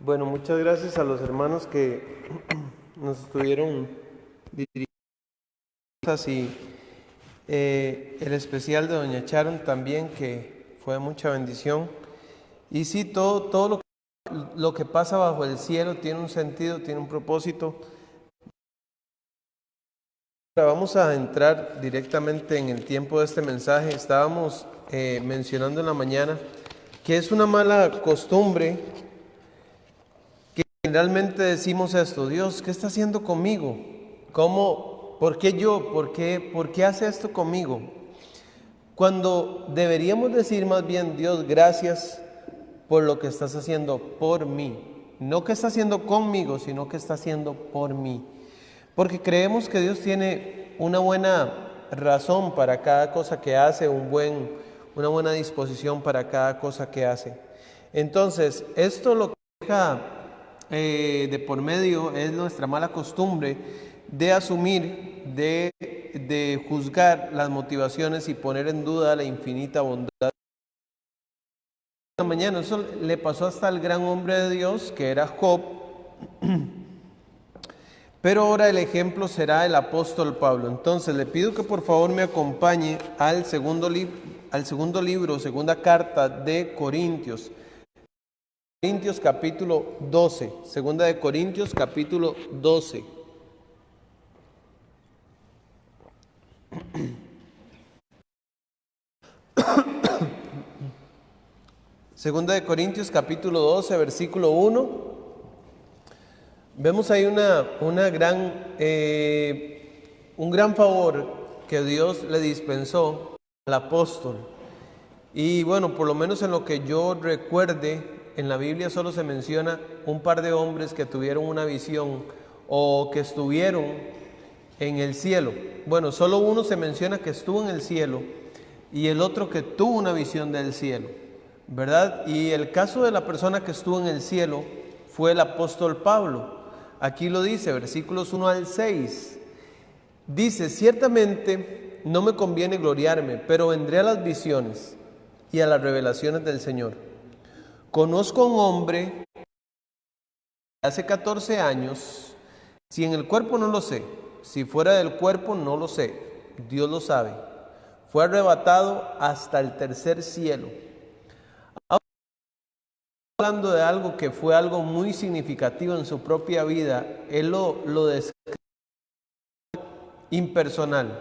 Bueno, muchas gracias a los hermanos que nos estuvieron dirigiendo y el especial de Doña Sharon también, que fue mucha bendición. Y sí, todo lo que pasa bajo el cielo tiene un sentido, tiene un propósito. Ahora vamos a entrar directamente en el tiempo de este mensaje. Estábamos mencionando en la mañana que es una mala costumbre que generalmente decimos esto: Dios, ¿qué está haciendo conmigo? ¿Cómo? ¿Por qué yo? ¿Por qué hace esto conmigo? Cuando deberíamos decir más bien: Dios, gracias por lo que estás haciendo por mí. No que está haciendo conmigo, sino que está haciendo por mí. Porque creemos que Dios tiene una buena razón para cada cosa que hace, una buena disposición para cada cosa que hace. Entonces, esto lo que deja de por medio es nuestra mala costumbre de asumir, de juzgar las motivaciones y poner en duda la infinita bondad. Mañana eso le pasó hasta al gran hombre de Dios, que era Job. Pero ahora el ejemplo será el apóstol Pablo. Entonces le pido que por favor me acompañe al segundo libro, segunda carta de Corintios. Corintios capítulo 12. Segunda de Corintios capítulo 12. Segunda de Corintios capítulo 12, versículo 1. Vemos ahí un gran favor que Dios le dispensó al apóstol. Y bueno, por lo menos en lo que yo recuerde, en la Biblia solo se menciona un par de hombres que tuvieron una visión o que estuvieron en el cielo. Bueno, solo uno se menciona que estuvo en el cielo y el otro que tuvo una visión del cielo, ¿verdad? Y el caso de la persona que estuvo en el cielo fue el apóstol Pablo. Aquí lo dice, versículos 1 al 6. Dice: ciertamente no me conviene gloriarme, pero vendré a las visiones y a las revelaciones del Señor. Conozco a un hombre hace 14 años, si en el cuerpo no lo sé, si fuera del cuerpo no lo sé, Dios lo sabe. Fue arrebatado hasta el tercer cielo. Hablando de algo que fue algo muy significativo en su propia vida, él lo describe impersonal,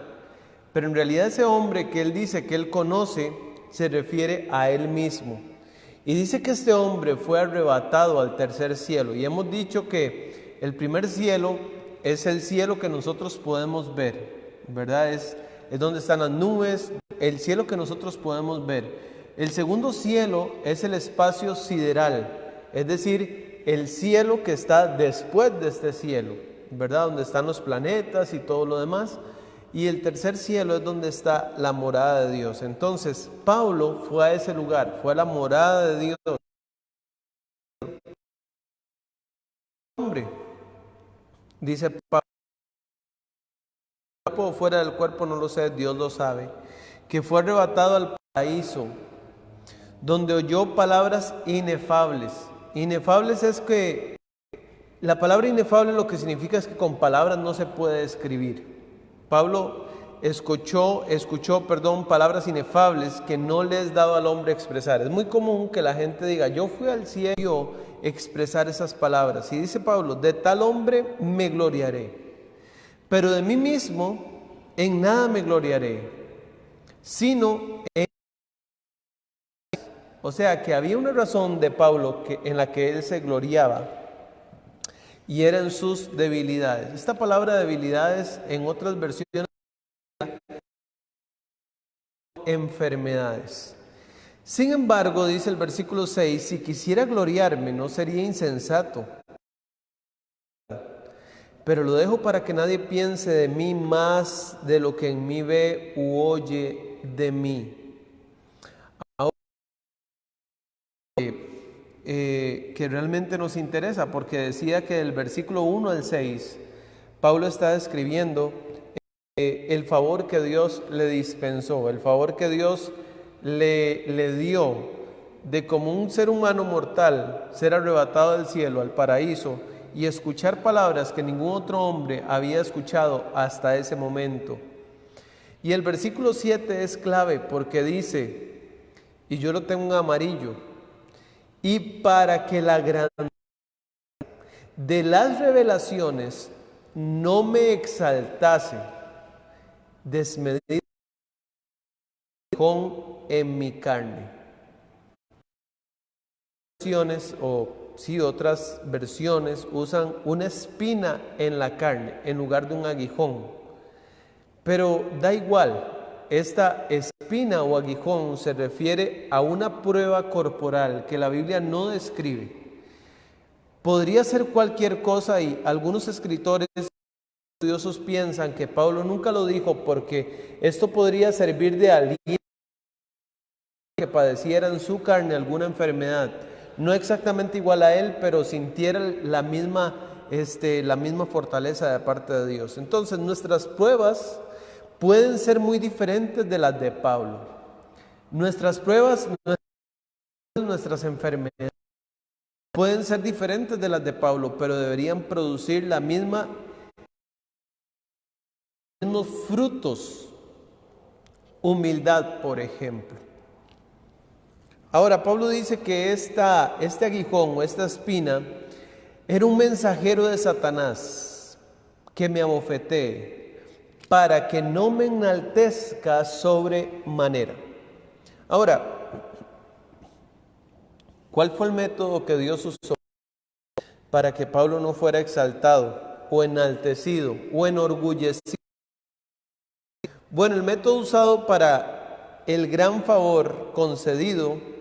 pero en realidad ese hombre que él dice que él conoce se refiere a él mismo, y dice que este hombre fue arrebatado al tercer cielo. Y hemos dicho que el primer cielo es el cielo que nosotros podemos ver, ¿verdad? Es donde están las nubes, el cielo que nosotros podemos ver. El segundo cielo es el espacio sideral, es decir, el cielo que está después de este cielo, ¿verdad? Donde están los planetas y todo lo demás. Y el tercer cielo es donde está la morada de Dios. Entonces, Pablo fue a ese lugar, fue a la morada de Dios. Hombre, dice Pablo, fuera del cuerpo no lo sé, Dios lo sabe, que fue arrebatado al paraíso, donde oyó palabras inefables. Inefables es que la palabra inefable lo que significa es que con palabras no se puede describir. Pablo escuchó, palabras inefables que no le es dado al hombre expresar. Es muy común que la gente diga: yo fui al cielo, expresar esas palabras. Y dice Pablo: de tal hombre me gloriaré, pero de mí mismo en nada me gloriaré, sino en... O sea, que había una razón de Pablo en la que él se gloriaba, y eran sus debilidades. Esta palabra debilidades en otras versiones, enfermedades. Sin embargo, dice el versículo 6, si quisiera gloriarme no sería insensato, pero lo dejo para que nadie piense de mí más de lo que en mí ve u oye de mí. Que realmente nos interesa, porque decía que del versículo 1 al 6 Pablo está describiendo el favor que Dios le dispensó, el favor que Dios le dio de como un ser humano mortal ser arrebatado del cielo al paraíso y escuchar palabras que ningún otro hombre había escuchado hasta ese momento. Y el versículo 7 es clave porque dice, y yo lo tengo en amarillo, y para que la grandeza de las revelaciones no me exaltase desmedida en mi carne. Otras versiones usan una espina en la carne en lugar de un aguijón. Pero da igual, esta espina o aguijón se refiere a una prueba corporal que la Biblia no describe. Podría ser cualquier cosa y algunos escritores estudiosos piensan que Pablo nunca lo dijo porque esto podría servir de aliento que padeciera en su carne alguna enfermedad, no exactamente igual a él, pero sintiera la misma fortaleza de parte de Dios. Entonces nuestras pruebas pueden ser muy diferentes de las de Pablo. Nuestras pruebas, nuestras enfermedades pueden ser diferentes de las de Pablo, pero deberían producir los mismos frutos. Humildad, por ejemplo. Ahora, Pablo dice que este aguijón o esta espina era un mensajero de Satanás que me abofetee para que no me enaltezca sobremanera. Ahora, ¿cuál fue el método que Dios usó para que Pablo no fuera exaltado o enaltecido o enorgullecido? Bueno, el método usado para el gran favor concedido,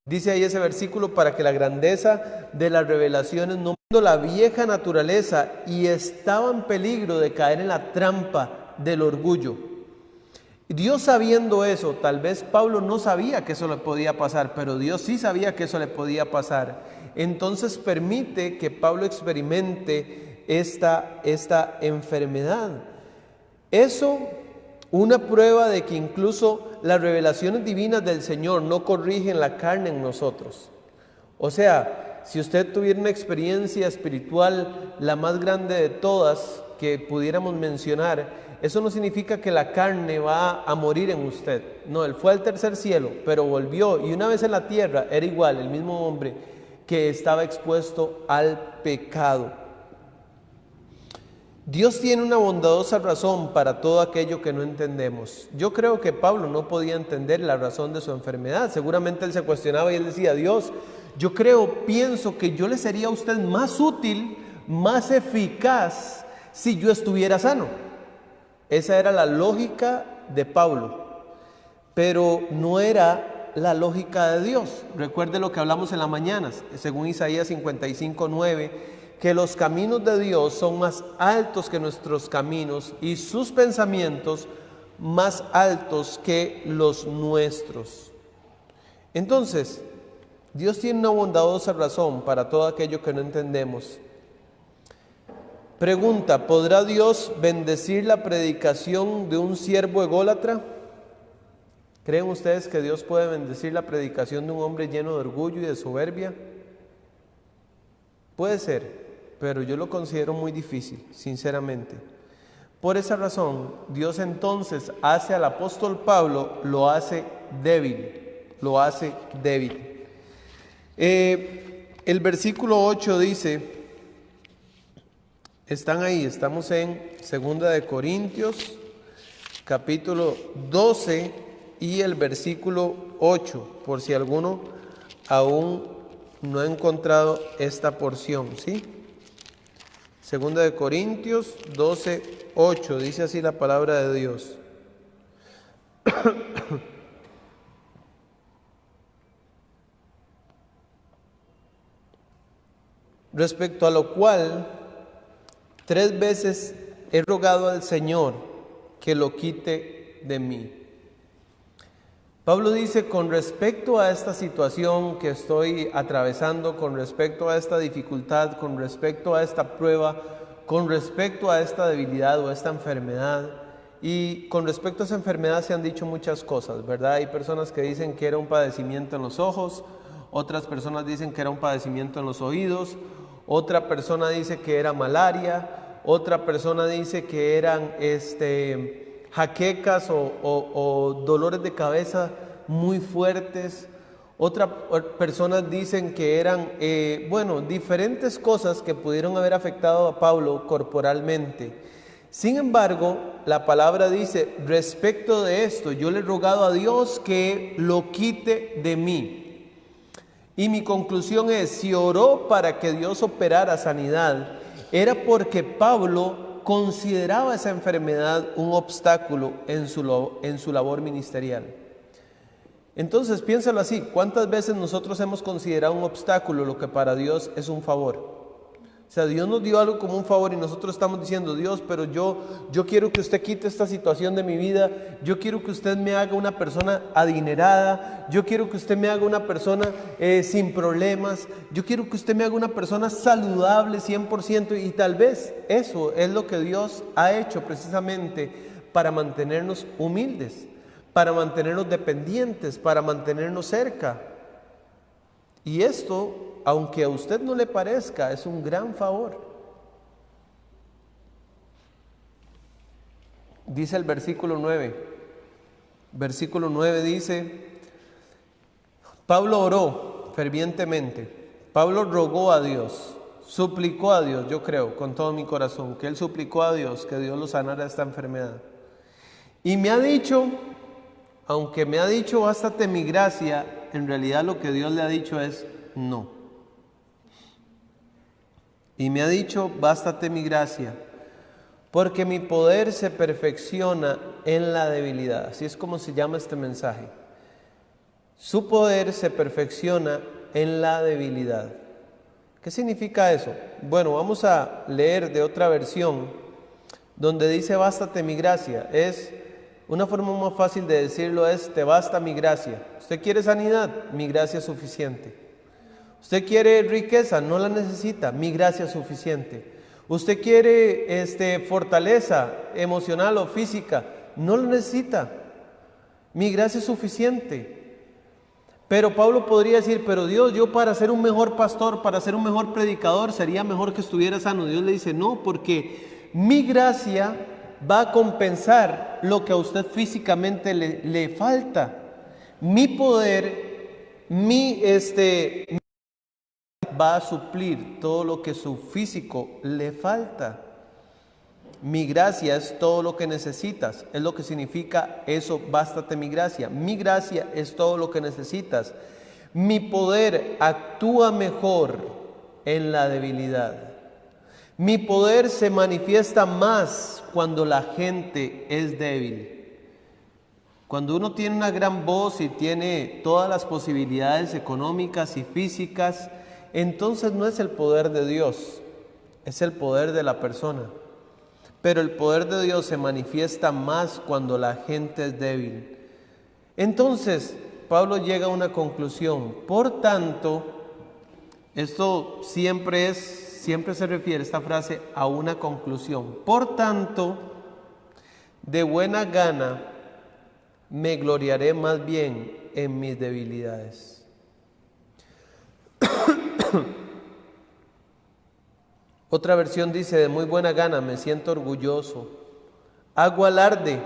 dice ahí ese versículo, para que la grandeza de las revelaciones no la vieja naturaleza y estaba en peligro de caer en la trampa del orgullo. Dios sabiendo eso, tal vez Pablo no sabía que eso le podía pasar, pero Dios sí sabía que eso le podía pasar. Entonces permite que Pablo experimente esta enfermedad. Eso, una prueba de que incluso las revelaciones divinas del Señor no corrigen la carne en nosotros. O sea, si usted tuviera una experiencia espiritual, la más grande de todas que pudiéramos mencionar, eso no significa que la carne va a morir en usted. No, él fue al tercer cielo, pero volvió y una vez en la tierra era igual, el mismo hombre que estaba expuesto al pecado. Dios tiene una bondadosa razón para todo aquello que no entendemos. Yo creo que Pablo no podía entender la razón de su enfermedad. Seguramente él se cuestionaba y él decía, Dios, pienso que yo le sería a usted más útil, más eficaz si yo estuviera sano. Esa era la lógica de Pablo, pero no era la lógica de Dios. Recuerde lo que hablamos en la mañana, según Isaías 55:9, que los caminos de Dios son más altos que nuestros caminos y sus pensamientos más altos que los nuestros. Entonces, Dios tiene una bondadosa razón para todo aquello que no entendemos. Pregunta, ¿podrá Dios bendecir la predicación de un siervo ególatra? ¿Creen ustedes que Dios puede bendecir la predicación de un hombre lleno de orgullo y de soberbia? Puede ser, pero yo lo considero muy difícil, sinceramente. Por esa razón, Dios entonces hace al apóstol Pablo, lo hace débil. El versículo 8 dice, están ahí, estamos en 2 de Corintios, capítulo 12 y el versículo 8, por si alguno aún no ha encontrado esta porción, ¿sí? 2 de Corintios 12, 8, dice así la palabra de Dios. Respecto a lo cual, 3 veces he rogado al Señor que lo quite de mí. Pablo dice, con respecto a esta situación que estoy atravesando, con respecto a esta dificultad, con respecto a esta prueba, con respecto a esta debilidad o esta enfermedad, Y con respecto a esa enfermedad se han dicho muchas cosas, ¿verdad? Hay personas que dicen que era un padecimiento en los ojos, otras personas dicen que era un padecimiento en los oídos, otra persona dice que era malaria, otra persona dice que eran jaquecas o dolores de cabeza muy fuertes. Otras personas dicen que eran, diferentes cosas que pudieron haber afectado a Pablo corporalmente. Sin embargo, la palabra dice, respecto de esto, yo le he rogado a Dios que lo quite de mí. Y mi conclusión es, si oró para que Dios operara sanidad, era porque Pablo consideraba esa enfermedad un obstáculo en su labor ministerial. Entonces, piénsalo así, ¿cuántas veces nosotros hemos considerado un obstáculo lo que para Dios es un favor? O sea, Dios nos dio algo como un favor y nosotros estamos diciendo, Dios, pero yo quiero que usted quite esta situación de mi vida, yo quiero que usted me haga una persona adinerada, yo quiero que usted me haga una persona sin problemas, yo quiero que usted me haga una persona saludable 100%, y tal vez eso es lo que Dios ha hecho precisamente para mantenernos humildes, para mantenernos dependientes, para mantenernos cerca. Y esto, aunque a usted no le parezca, es un gran favor. Dice el versículo 9. Versículo 9 dice, Pablo oró fervientemente. Pablo rogó a Dios, suplicó a Dios, yo creo, con todo mi corazón, que él suplicó a Dios que Dios lo sanara de esta enfermedad. Y me ha dicho, aunque me ha dicho, bástate mi gracia, en realidad lo que Dios le ha dicho es no. Y me ha dicho, bástate mi gracia, porque mi poder se perfecciona en la debilidad. Así es como se llama este mensaje. Su poder se perfecciona en la debilidad. ¿Qué significa eso? Bueno, vamos a leer de otra versión donde dice, bástate mi gracia. Una forma más fácil de decirlo es, te basta mi gracia. ¿Usted quiere sanidad? Mi gracia es suficiente. ¿Usted quiere riqueza? No la necesita. Mi gracia es suficiente. ¿Usted quiere fortaleza emocional o física? No lo necesita. Mi gracia es suficiente. Pero Pablo podría decir, pero Dios, yo para ser un mejor pastor, para ser un mejor predicador, sería mejor que estuviera sano. Dios le dice, no, porque mi gracia va a compensar lo que a usted físicamente le falta. Mi poder, va a suplir todo lo que su físico le falta. Mi gracia es todo lo que necesitas. Es lo que significa eso, bástate mi gracia. Mi gracia es todo lo que necesitas. Mi poder actúa mejor en la debilidad. Mi poder se manifiesta más cuando la gente es débil. Cuando uno tiene una gran voz y tiene todas las posibilidades económicas y físicas, entonces no es el poder de Dios, es el poder de la persona. Pero el poder de Dios se manifiesta más cuando la gente es débil. Entonces, Pablo llega a una conclusión. Por tanto, esto siempre se refiere esta frase a una conclusión. Por tanto, de buena gana me gloriaré más bien en mis debilidades. Otra versión dice, de muy buena gana me siento orgulloso, hago alarde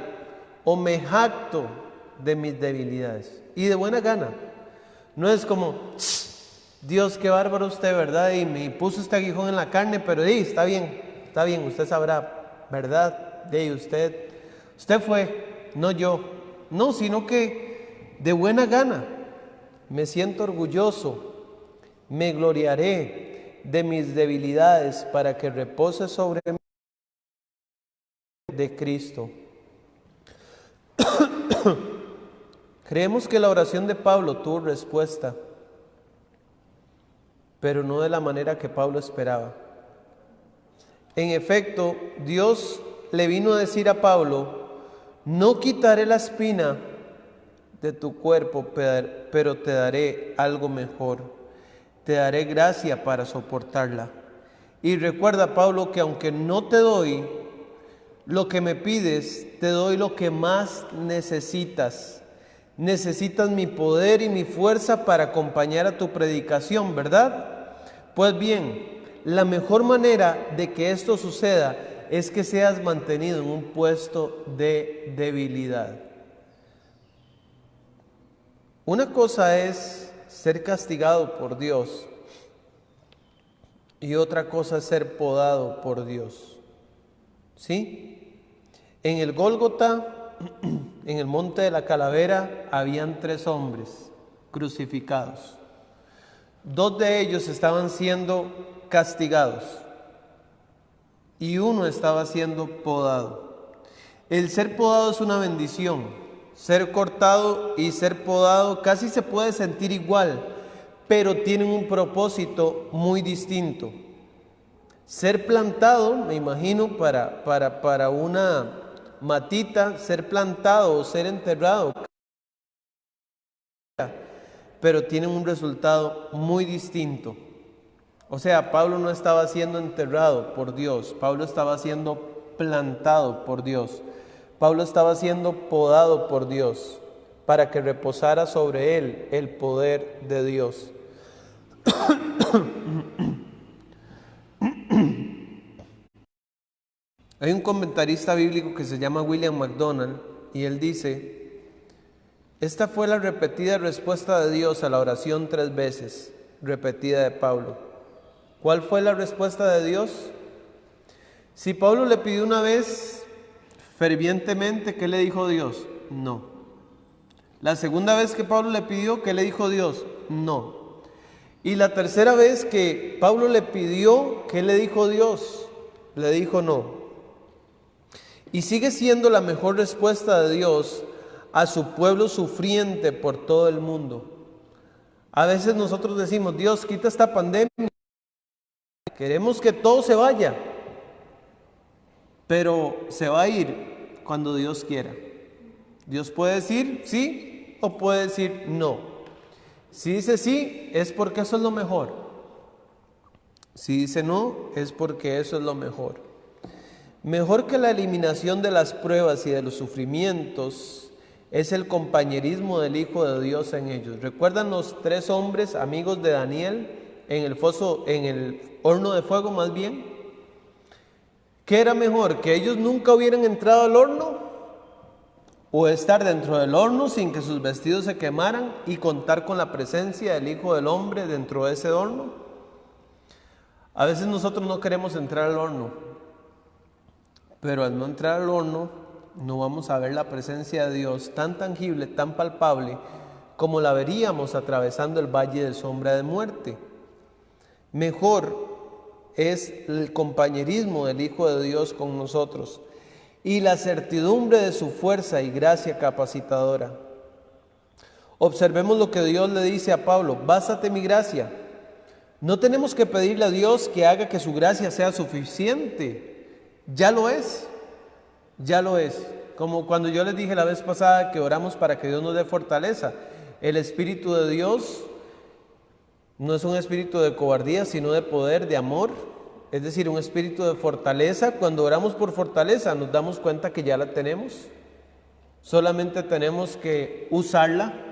o me jacto de mis debilidades. Y de buena gana. No es como, Dios, qué bárbaro usted, ¿verdad? Y me puso este aguijón en la carne, pero está bien, usted sabrá, ¿verdad? Usted fue, no yo. No, sino que de buena gana me siento orgulloso, me gloriaré de mis debilidades para que repose sobre mí de Cristo. Creemos que la oración de Pablo tuvo respuesta, pero no de la manera que Pablo esperaba. En efecto, Dios le vino a decir a Pablo, no quitaré la espina de tu cuerpo, pero te daré algo mejor. Te daré gracia para soportarla. Y recuerda, Pablo, que aunque no te doy lo que me pides, te doy lo que más necesitas. Necesitas mi poder y mi fuerza para acompañar a tu predicación, ¿verdad? Pues bien, la mejor manera de que esto suceda es que seas mantenido en un puesto de debilidad. Una cosa es ser castigado por Dios y otra cosa es ser podado por Dios. ¿Sí? En el Gólgota, en el monte de la calavera, habían 3 hombres crucificados. 2 de ellos estaban siendo castigados y uno estaba siendo podado. El ser podado es una bendición. Ser cortado y ser podado casi se puede sentir igual, pero tienen un propósito muy distinto. Ser plantado, me imagino, para una matita, ser plantado o ser enterrado, pero tienen un resultado muy distinto. O sea, Pablo no estaba siendo enterrado por Dios, Pablo estaba siendo plantado por Dios. Pablo estaba siendo podado por Dios para que reposara sobre él el poder de Dios. Hay un comentarista bíblico que se llama William MacDonald y él dice: esta fue la repetida respuesta de Dios a la oración 3 veces repetida de Pablo. ¿Cuál fue la respuesta de Dios? Si Pablo le pidió una vez fervientemente, ¿qué le dijo Dios? No. La segunda vez que Pablo le pidió, ¿qué le dijo Dios? No. Y la tercera vez que Pablo le pidió, ¿qué le dijo Dios? Le dijo no. Y sigue siendo la mejor respuesta de Dios a su pueblo sufriente por todo el mundo. A veces nosotros decimos: Dios, quita esta pandemia. Queremos que todo se vaya. Pero se va a ir cuando Dios quiera. Dios puede decir sí o puede decir no. Si dice sí, es porque eso es lo mejor. Si dice no, es porque eso es lo mejor. Mejor que la eliminación de las pruebas y de los sufrimientos es el compañerismo del Hijo de Dios en ellos. ¿Recuerdan los 3 hombres amigos de Daniel en el horno de fuego más bien? ¿Qué era mejor? ¿Que ellos nunca hubieran entrado al horno? ¿O estar dentro del horno sin que sus vestidos se quemaran y contar con la presencia del Hijo del Hombre dentro de ese horno? A veces nosotros no queremos entrar al horno, pero al no entrar al horno no vamos a ver la presencia de Dios tan tangible, tan palpable, como la veríamos atravesando el valle de sombra de muerte. Mejor es el compañerismo del Hijo de Dios con nosotros y la certidumbre de su fuerza y gracia capacitadora. Observemos lo que Dios le dice a Pablo: bástate mi gracia. No tenemos que pedirle a Dios que haga que su gracia sea suficiente. Ya lo es, ya lo es. Como cuando yo les dije la vez pasada que oramos para que Dios nos dé fortaleza. El Espíritu de Dios no es un espíritu de cobardía, sino de poder, de amor. Es decir, un espíritu de fortaleza. Cuando oramos por fortaleza nos damos cuenta que ya la tenemos. Solamente tenemos que usarla.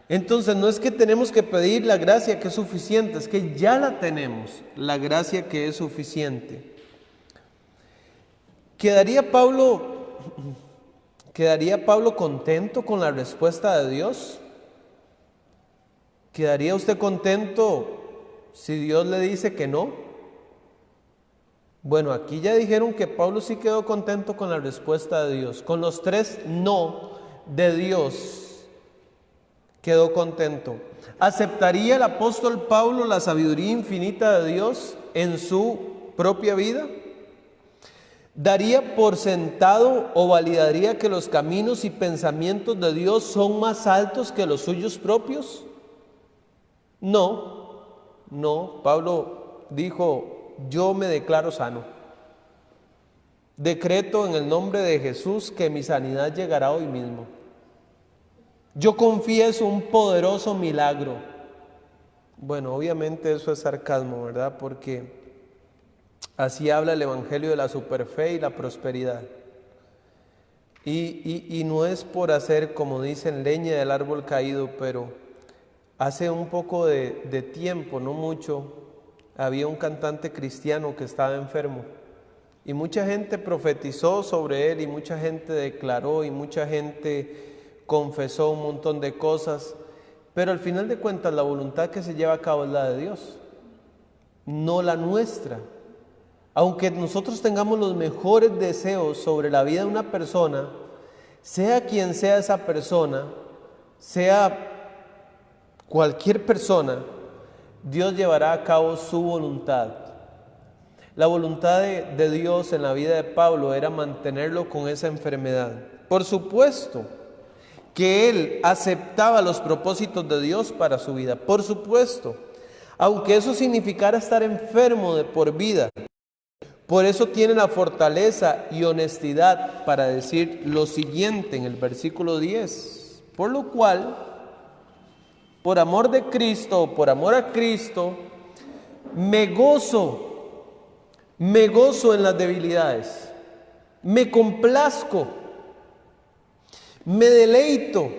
Entonces no es que tenemos que pedir la gracia que es suficiente, es que ya la tenemos, la gracia que es suficiente. ¿Quedaría Pablo contento con la respuesta de Dios? ¿Quedaría usted contento si Dios le dice que no? Bueno, aquí ya dijeron que Pablo sí quedó contento con la respuesta de Dios. Con los 3 no de Dios quedó contento. ¿Aceptaría el apóstol Pablo la sabiduría infinita de Dios en su propia vida? ¿Daría por sentado o validaría que los caminos y pensamientos de Dios son más altos que los suyos propios? No, Pablo dijo: yo me declaro sano. Decreto en el nombre de Jesús que mi sanidad llegará hoy mismo. Yo confieso un poderoso milagro. Bueno, obviamente eso es sarcasmo, ¿verdad? Porque Así habla el Evangelio de la superfe y la prosperidad. Y no es por hacer, como dicen, leña del árbol caído, pero hace un poco de tiempo, no mucho, había un cantante cristiano que estaba enfermo. Y mucha gente profetizó sobre él, y mucha gente declaró, y mucha gente confesó un montón de cosas. Pero al final de cuentas, la voluntad que se lleva a cabo es la de Dios, no la nuestra. Aunque nosotros tengamos los mejores deseos sobre la vida de una persona, sea quien sea esa persona, sea cualquier persona, Dios llevará a cabo su voluntad. La voluntad de Dios en la vida de Pablo era mantenerlo con esa enfermedad. Por supuesto que él aceptaba los propósitos de Dios para su vida, por supuesto, aunque eso significara estar enfermo de por vida. Por eso tiene la fortaleza y honestidad para decir lo siguiente en el versículo 10. Por lo cual, por amor de Cristo, por amor a Cristo, me gozo en las debilidades, me complazco, me deleito,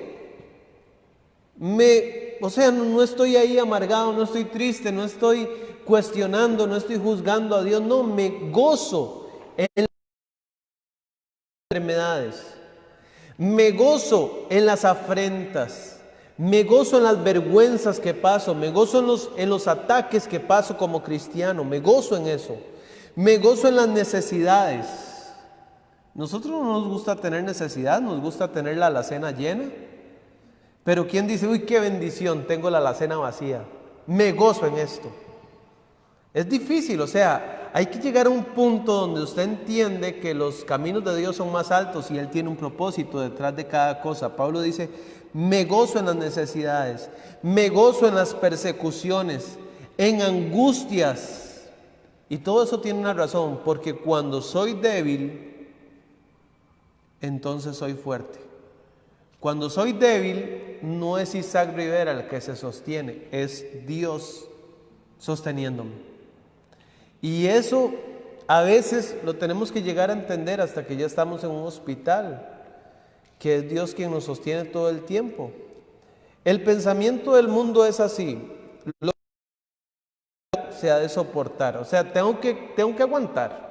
no estoy ahí amargado, no estoy triste, no estoy cuestionando, no estoy juzgando a Dios, no, me gozo en las enfermedades, me gozo en las afrentas, me gozo en las vergüenzas que paso, me gozo en los ataques que paso como cristiano, me gozo en eso, me gozo en las necesidades. Nosotros no nos gusta tener necesidad, nos gusta tener la alacena llena, pero ¿quién dice, uy, qué bendición, tengo la alacena vacía? Me gozo en esto. Es difícil, hay que llegar a un punto donde usted entiende que los caminos de Dios son más altos y Él tiene un propósito detrás de cada cosa. Pablo dice, me gozo en las necesidades, me gozo en las persecuciones, en angustias. Y todo eso tiene una razón, porque cuando soy débil, entonces soy fuerte. Cuando soy débil, no es Isaac Rivera el que se sostiene, es Dios sosteniéndome. Y eso a veces lo tenemos que llegar a entender hasta que ya estamos en un hospital, que es Dios quien nos sostiene todo el tiempo. El pensamiento del mundo es así, lo que se ha de soportar, tengo que aguantar.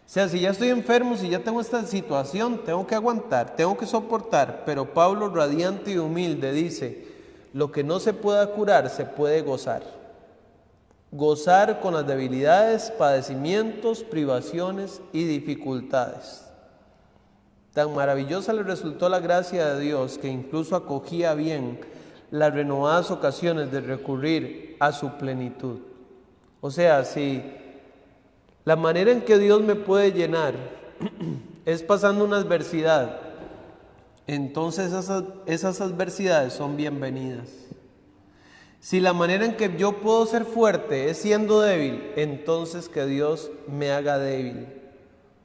Si ya estoy enfermo, si ya tengo esta situación, tengo que aguantar, tengo que soportar. Pero Pablo, radiante y humilde, dice, lo que no se pueda curar, se puede gozar. Gozar con las debilidades, padecimientos, privaciones y dificultades. Tan maravillosa le resultó la gracia de Dios que incluso acogía bien las renovadas ocasiones de recurrir a su plenitud. Si la manera en que Dios me puede llenar es pasando una adversidad, entonces esas adversidades son bienvenidas. Si la manera en que yo puedo ser fuerte es siendo débil, entonces que Dios me haga débil.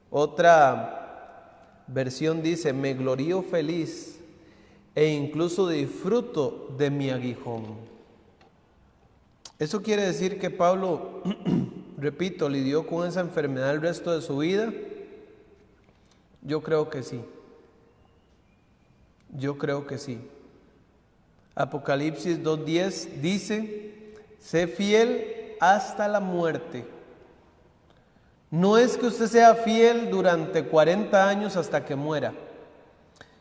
Otra versión dice, me glorío feliz e incluso disfruto de mi aguijón. Eso quiere decir que Pablo, repito, lidió con esa enfermedad el resto de su vida. Yo creo que sí. Yo creo que sí. Apocalipsis 2:10 dice, sé fiel hasta la muerte. No es que usted sea fiel durante 40 años hasta que muera,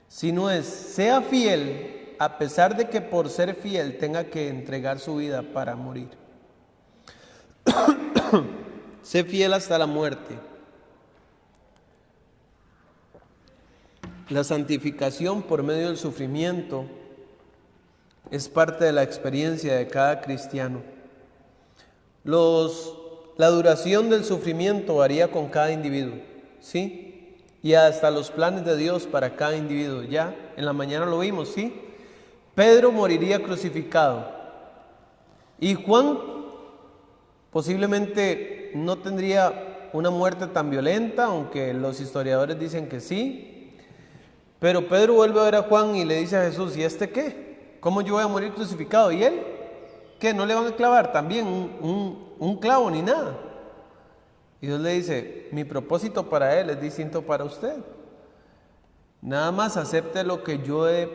sino sea fiel a pesar de que por ser fiel tenga que entregar su vida para morir. Sé fiel hasta la muerte. La santificación por medio del sufrimiento es parte de la experiencia de cada cristiano. La duración del sufrimiento varía con cada individuo, ¿sí? Y hasta los planes de Dios para cada individuo. Ya en la mañana lo vimos, ¿sí? Pedro moriría crucificado. Y Juan posiblemente no tendría una muerte tan violenta, aunque los historiadores dicen que sí. Pero Pedro vuelve a ver a Juan y le dice a Jesús, ¿y este qué? ¿Cómo yo voy a morir crucificado? ¿Y él? ¿Qué? ¿No le van a clavar también un clavo ni nada? Y Dios le dice, mi propósito para él es distinto para usted. Nada más acepte lo que yo he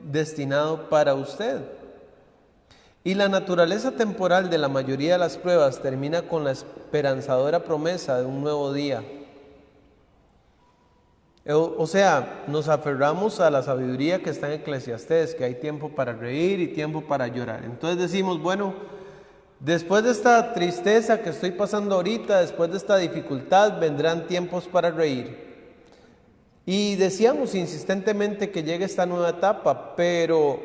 destinado para usted. Y la naturaleza temporal de la mayoría de las pruebas termina con la esperanzadora promesa de un nuevo día. O sea, nos aferramos a la sabiduría que está en Eclesiastés, que hay tiempo para reír y tiempo para llorar. Entonces decimos, bueno, después de esta tristeza que estoy pasando ahorita, después de esta dificultad, vendrán tiempos para reír. Y decíamos insistentemente que llegue esta nueva etapa, pero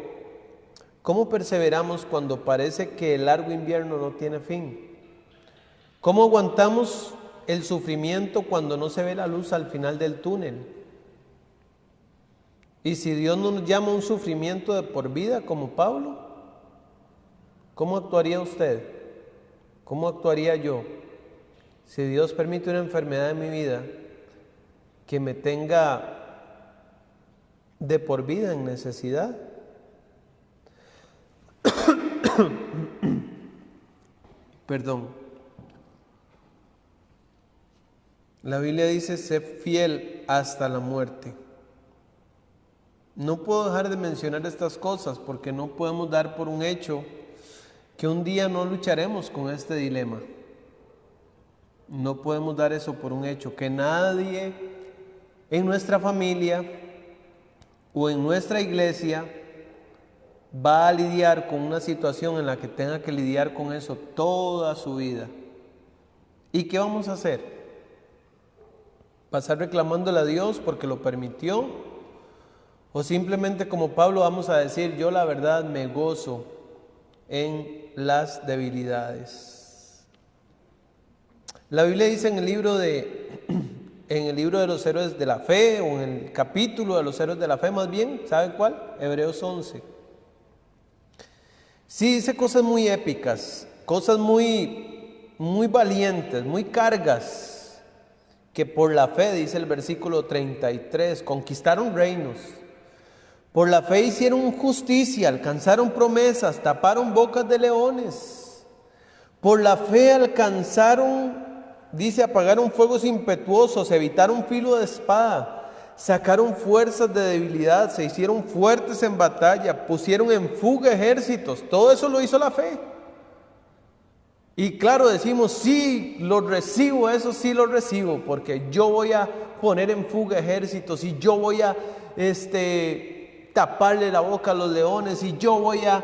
¿cómo perseveramos cuando parece que el largo invierno no tiene fin? ¿Cómo aguantamos el sufrimiento cuando no se ve la luz al final del túnel? Y si Dios nos llama a un sufrimiento de por vida como Pablo, ¿cómo actuaría usted? ¿Cómo actuaría yo? Si Dios permite una enfermedad en mi vida que me tenga de por vida en necesidad. Perdón. La Biblia dice, sé fiel hasta la muerte. No puedo dejar de mencionar estas cosas porque no podemos dar por un hecho que un día no lucharemos con este dilema. No podemos dar eso por un hecho, que nadie en nuestra familia o en nuestra iglesia va a lidiar con una situación en la que tenga que lidiar con eso toda su vida. ¿Y qué vamos a hacer? ¿Pasar reclamándole a Dios porque lo permitió? ¿O simplemente como Pablo vamos a decir, yo la verdad me gozo en las debilidades? La Biblia dice en el libro de los héroes de la fe, o en el capítulo de los héroes de la fe más bien, ¿sabe cuál? Hebreos 11. Sí, dice cosas muy épicas, cosas muy valientes, muy cargas, que por la fe, dice el versículo 33, conquistaron reinos. Por la fe hicieron justicia, alcanzaron promesas, taparon bocas de leones. Por la fe alcanzaron, dice, apagaron fuegos impetuosos, evitaron filo de espada, sacaron fuerzas de debilidad, se hicieron fuertes en batalla, pusieron en fuga ejércitos. Todo eso lo hizo la fe. Y claro, decimos, sí, lo recibo, eso sí lo recibo, porque yo voy a poner en fuga ejércitos y yo voy a taparle la boca a los leones y yo voy a,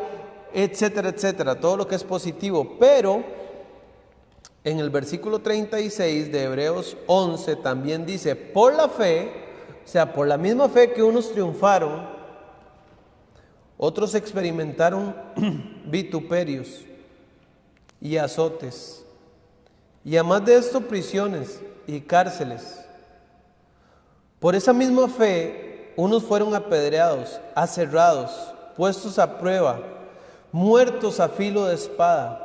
etcétera, etcétera, todo lo que es positivo. Pero en el versículo 36 de Hebreos 11 también dice, por la fe, o sea, por la misma fe que unos triunfaron, otros experimentaron vituperios y azotes, y además de esto prisiones y cárceles. Por esa misma fe, unos fueron apedreados, aserrados, puestos a prueba, muertos a filo de espada.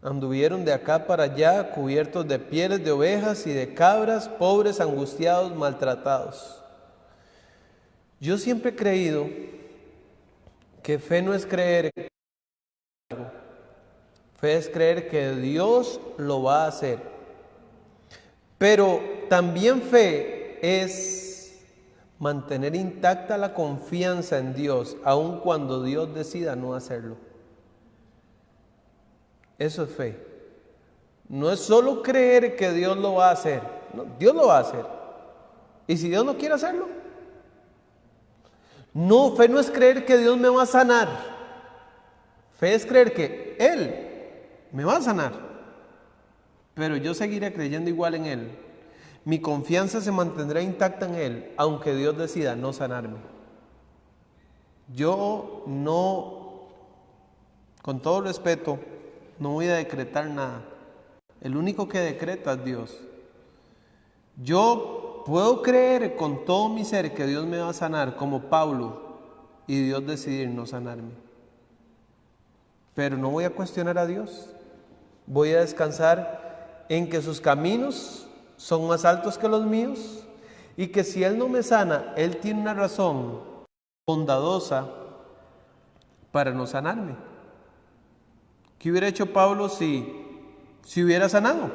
Anduvieron de acá para allá, cubiertos de pieles de ovejas y de cabras, pobres, angustiados, maltratados. Yo siempre he creído que fe no es creer, fe es creer que Dios lo va a hacer. Pero también fe es mantener intacta la confianza en Dios, aun cuando Dios decida no hacerlo. Eso es fe. No es solo creer que Dios lo va a hacer. No, Dios lo va a hacer. ¿Y si Dios no quiere hacerlo? No, fe no es creer que Dios me va a sanar. Fe es creer que Él me va a sanar. Pero yo seguiré creyendo igual en Él. Mi confianza se mantendrá intacta en Él, aunque Dios decida no sanarme. Yo no, con todo respeto, no voy a decretar nada. El único que decreta es Dios. Yo puedo creer con todo mi ser que Dios me va a sanar como Pablo y Dios decidir no sanarme. Pero no voy a cuestionar a Dios. Voy a descansar en que sus caminos son más altos que los míos y que si Él no me sana, Él tiene una razón bondadosa para no sanarme. ¿Qué hubiera hecho Pablo si si hubiera sanado.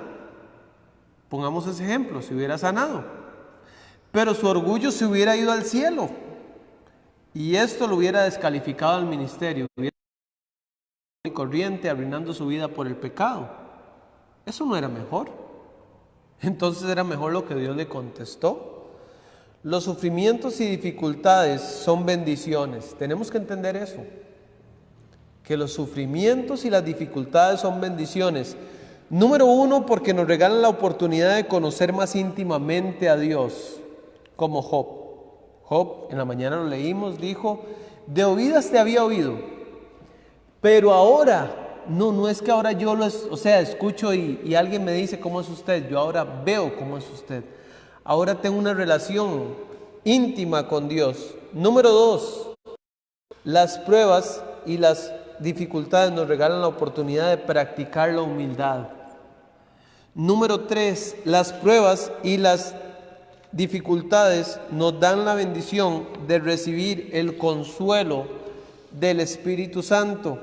Pongamos ese ejemplo, si hubiera sanado. Pero su orgullo se hubiera ido al cielo. Y esto lo hubiera descalificado al ministerio. Hubiera sido corriente, arruinando su vida por el pecado. Eso no era mejor. Entonces era mejor lo que Dios le contestó. Los sufrimientos y dificultades son bendiciones. Tenemos que entender eso. Que los sufrimientos y las dificultades son bendiciones. Número uno, porque nos regalan la oportunidad de conocer más íntimamente a Dios, como Job. Job, en la mañana lo leímos, dijo, de oídas te había oído, pero ahora, no es que ahora yo escucho y alguien me dice cómo es usted, yo ahora veo cómo es usted. Ahora tengo una relación íntima con Dios. Número dos, las pruebas y las dificultades nos regalan la oportunidad de practicar la humildad. Número tres, las pruebas y las dificultades nos dan la bendición de recibir el consuelo del Espíritu Santo.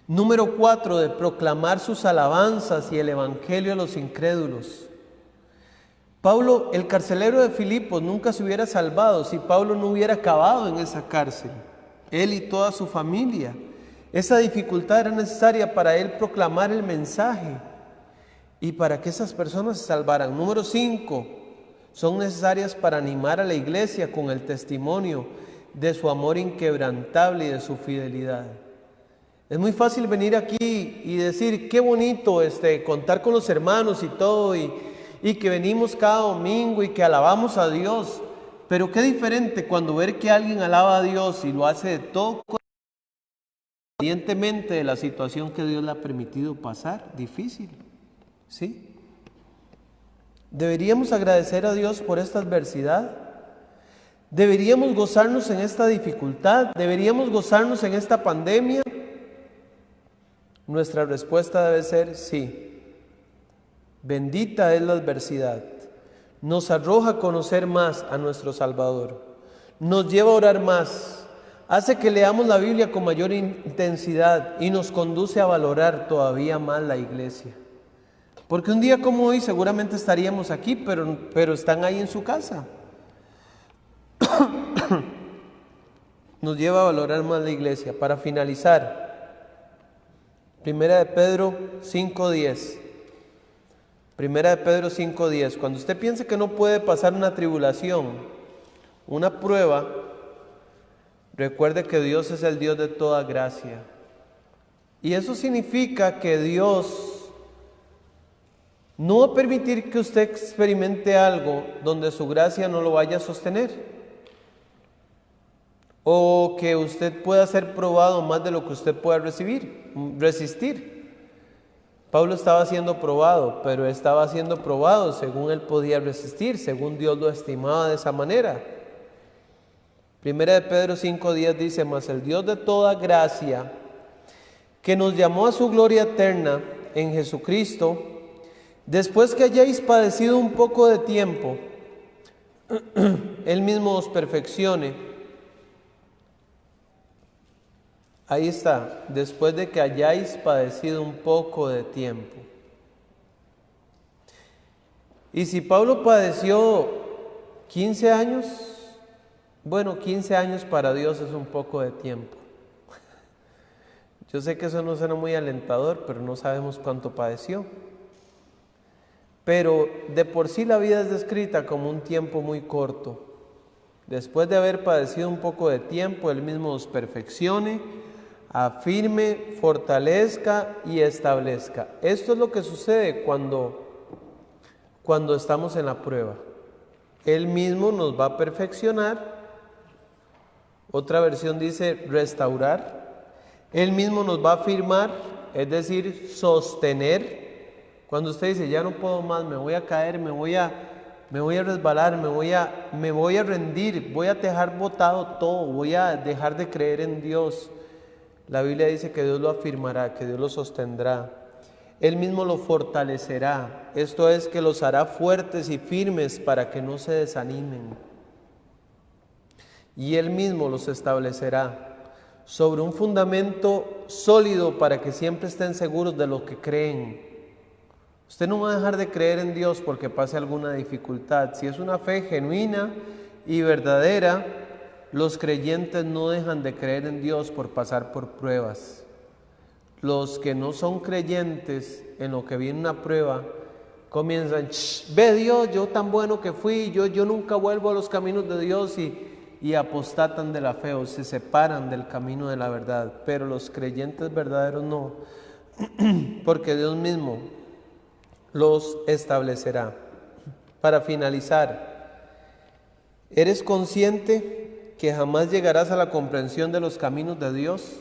Número 4, de proclamar sus alabanzas y el evangelio a los incrédulos. Pablo, el carcelero de Filipos, nunca se hubiera salvado si Pablo no hubiera acabado en esa cárcel, él y toda su familia. Esa dificultad era necesaria para él proclamar el mensaje y para que esas personas se salvaran. Número 5, son necesarias para animar a la iglesia con el testimonio de su amor inquebrantable y de su fidelidad. Es muy fácil venir aquí y decir, qué bonito contar con los hermanos y todo, y que venimos cada domingo y que alabamos a Dios. Pero qué diferente cuando ver que alguien alaba a Dios y lo hace de todo independientemente de la situación que Dios le ha permitido pasar, difícil, ¿sí? Deberíamos agradecer a Dios por esta adversidad. Deberíamos gozarnos en esta dificultad. Deberíamos gozarnos en esta pandemia. Nuestra respuesta debe ser sí. Bendita es la adversidad. Nos arroja a conocer más a nuestro Salvador. Nos lleva a orar más. Hace que leamos la Biblia con mayor intensidad y nos conduce a valorar todavía más la iglesia. Porque un día como hoy seguramente estaríamos aquí, pero están ahí en su casa. Nos lleva a valorar más la iglesia. Para finalizar, Primera de Pedro 5:10. Primera de Pedro 5:10. Cuando usted piense que no puede pasar una tribulación, una prueba, recuerde que Dios es el Dios de toda gracia. Y eso significa que Dios no va a permitir que usted experimente algo donde su gracia no lo vaya a sostener. O que usted pueda ser probado más de lo que usted pueda resistir. Pablo estaba siendo probado, pero estaba siendo probado según él podía resistir, según Dios lo estimaba de esa manera. Primera de Pedro 5:10 dice, mas el Dios de toda gracia, que nos llamó a su gloria eterna en Jesucristo, después que hayáis padecido un poco de tiempo, Él mismo os perfeccione. Ahí está, después de que hayáis padecido un poco de tiempo. Y si Pablo padeció 15 años, bueno, 15 años para Dios es un poco de tiempo. Yo sé que eso no suena muy alentador, pero no sabemos cuánto padeció. Pero de por sí la vida es descrita como un tiempo muy corto. Después de haber padecido un poco de tiempo, Él mismo os perfeccione, afirme, fortalezca y establezca. Esto es lo que sucede cuando estamos en la prueba. Él mismo nos va a perfeccionar. Otra versión dice restaurar. Él mismo nos va a afirmar, es decir, sostener. Cuando usted dice, ya no puedo más, me voy a caer, me voy a resbalar, me voy a rendir, voy a dejar botado todo, voy a dejar de creer en Dios. La Biblia dice que Dios lo afirmará, que Dios lo sostendrá. Él mismo lo fortalecerá. Esto es, que los hará fuertes y firmes para que no se desanimen. Y Él mismo los establecerá. sobre un fundamento sólido para que siempre estén seguros de lo que creen. Usted no va a dejar de creer en Dios porque pase alguna dificultad. Si es una fe genuina y verdadera, los creyentes no dejan de creer en Dios por pasar por pruebas. Los que no son creyentes, en lo que viene una prueba, comienzan, ve Dios, yo tan bueno que fui, yo nunca vuelvo a los caminos de Dios, y apostatan de la fe o se separan del camino de la verdad. Pero los creyentes verdaderos no, porque Dios mismo los establecerá. Para finalizar, ¿eres consciente que jamás llegarás a la comprensión de los caminos de Dios?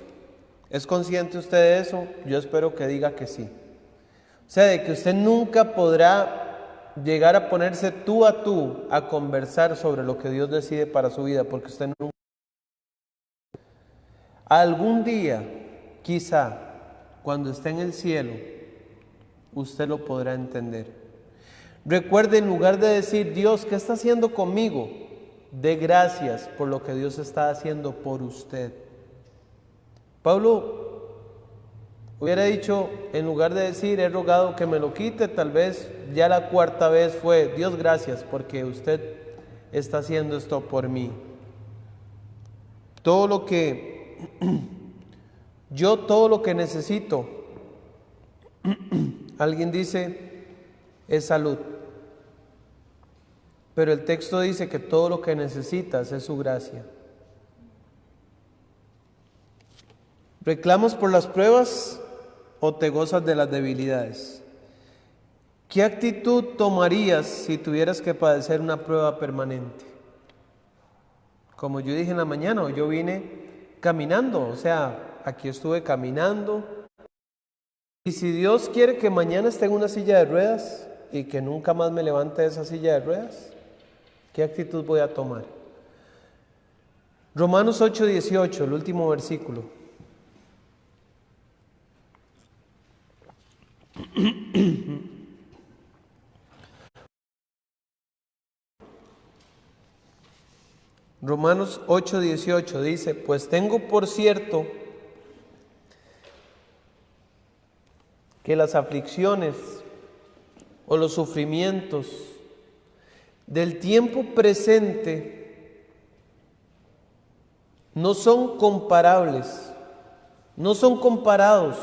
¿Es consciente usted de eso? Yo espero que diga que sí. O sea, de que usted nunca podrá llegar a ponerse tú a conversar sobre lo que Dios decide para su vida, porque usted nunca. Algún día, quizá, cuando esté en el cielo, usted lo podrá entender. Recuerde, en lugar de decir, Dios, ¿qué está haciendo conmigo?, dé gracias por lo que Dios está haciendo por usted. Pablo hubiera dicho, en lugar de decir, he rogado que me lo quite, tal vez ya la cuarta vez fue, Dios, gracias porque usted está haciendo esto por mí. Todo lo que necesito, alguien dice, es salud. Pero el texto dice que todo lo que necesitas es su gracia. ¿Reclamas por las pruebas o te gozas de las debilidades? ¿Qué actitud tomarías si tuvieras que padecer una prueba permanente? Como yo dije en la mañana, yo vine caminando, o sea, aquí estuve caminando. Y si Dios quiere que mañana esté en una silla de ruedas y que nunca más me levante de esa silla de ruedas, ¿qué actitud voy a tomar? Romanos 8:18, el último versículo. Romanos 8:18 dice, pues tengo por cierto que las aflicciones o los sufrimientos del tiempo presente no son comparables, no son comparados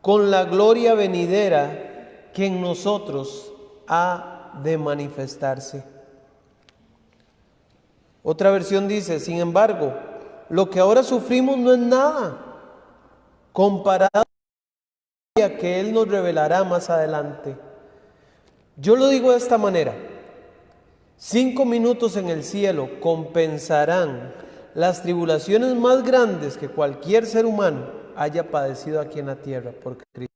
con la gloria venidera que en nosotros ha de manifestarse. Otra versión dice, sin embargo, lo que ahora sufrimos no es nada comparado con la gloria que Él nos revelará más adelante. Yo lo digo de esta manera, 5 minutos en el cielo compensarán las tribulaciones más grandes que cualquier ser humano haya padecido aquí en la tierra por Cristo.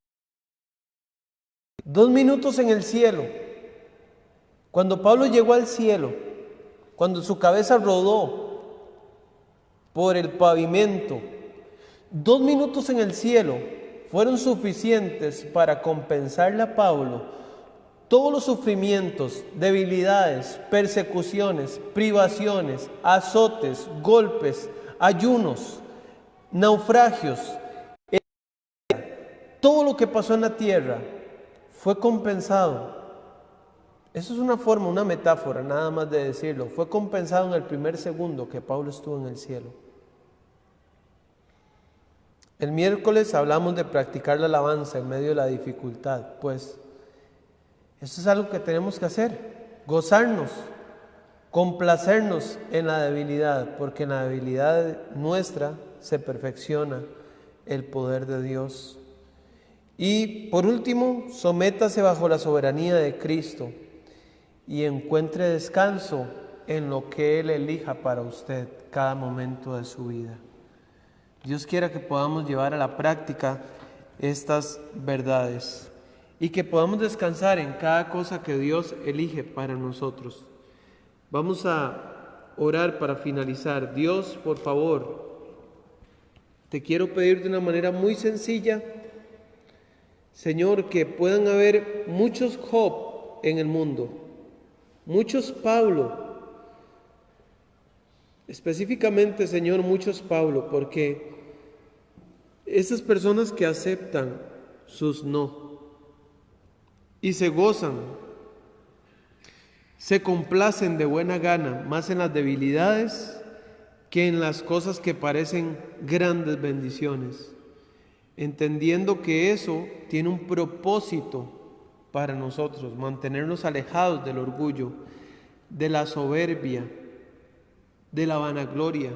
2 minutos en el cielo. Cuando Pablo llegó al cielo, cuando su cabeza rodó por el pavimento, 2 minutos en el cielo fueron suficientes para compensarle a Pablo todos los sufrimientos, debilidades, persecuciones, privaciones, azotes, golpes, ayunos, naufragios. Todo lo que pasó en la tierra fue compensado. Eso es una forma, una metáfora, nada más de decirlo. Fue compensado en el primer segundo que Pablo estuvo en el cielo. El miércoles hablamos de practicar la alabanza en medio de la dificultad. Pues eso es algo que tenemos que hacer, gozarnos, complacernos en la debilidad, porque en la debilidad nuestra se perfecciona el poder de Dios. Y por último, sométase bajo la soberanía de Cristo y encuentre descanso en lo que Él elija para usted cada momento de su vida. Dios quiera que podamos llevar a la práctica estas verdades y que podamos descansar en cada cosa que Dios elige para nosotros. Vamos a orar para finalizar. Dios, por favor, te quiero pedir de una manera muy sencilla, Señor, que puedan haber muchos Job en el mundo, muchos Pablo, Específicamente, Señor, muchos, Pablo, porque esas personas que aceptan sus no y se gozan, se complacen de buena gana más en las debilidades que en las cosas que parecen grandes bendiciones, entendiendo que eso tiene un propósito para nosotros, mantenernos alejados del orgullo, de la soberbia, de la vanagloria.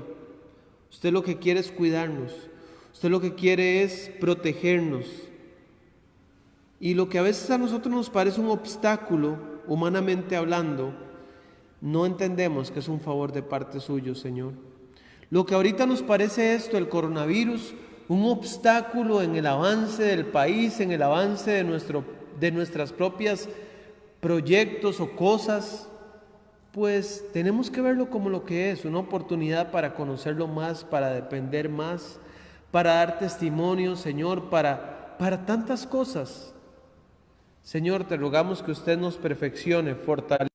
Usted lo que quiere es cuidarnos, usted lo que quiere es protegernos. Y lo que a veces a nosotros nos parece un obstáculo, humanamente hablando, no entendemos que es un favor de parte suyo, Señor. Lo que ahorita nos parece esto, el coronavirus, un obstáculo en el avance del país, en el avance de nuestras propias proyectos o cosas, pues tenemos que verlo como lo que es, una oportunidad para conocerlo más, para depender más, para dar testimonio, Señor, para tantas cosas. Señor, te rogamos que usted nos perfeccione, fortalezca,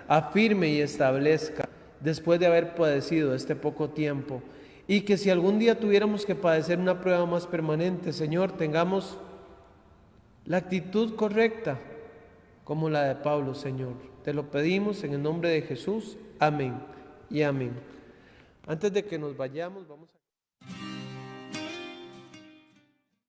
afirme y establezca después de haber padecido este poco tiempo, y que si algún día tuviéramos que padecer una prueba más permanente, Señor, tengamos la actitud correcta como la de Pablo, Señor. Te lo pedimos en el nombre de Jesús. Amén y amén. Antes de que nos vayamos, vamos a...